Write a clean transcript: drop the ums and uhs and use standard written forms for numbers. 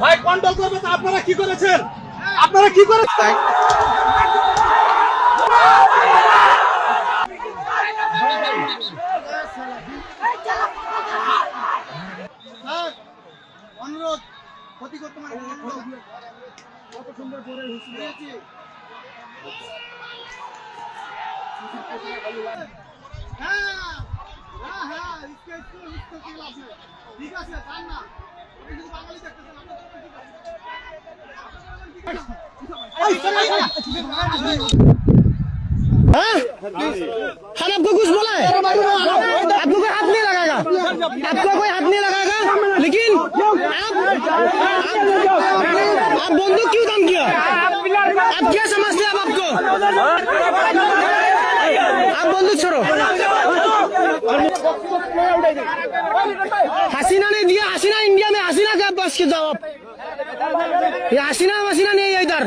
ভাই কন্ট্রোল করবে তো আপনারা কি করেছেন? আপনারা কি করেছেন? অনুরোধ ক্ষতি করতে মানে কত সুন্দর করে হুঁশিয়ারি হ্যাঁ হ্যাঁ হ্যাঁ ঠিক আছে জান না কিন্তু বাঙালি দেখতেছেন हम आपको कुछ बोला है? आपको कोई हाथ नहीं लगाएगा, आपको कोई हाथ नहीं लगाएगा, लेकिन आप बंदूक क्यों काम किया? आप क्या समझते हैं? आपको आप बंदूक छोड़ो। हसीना ने दिया, हसीना इंडिया में हसीना का बस के जवाब, ये हसीना मसीना नहीं है इधर।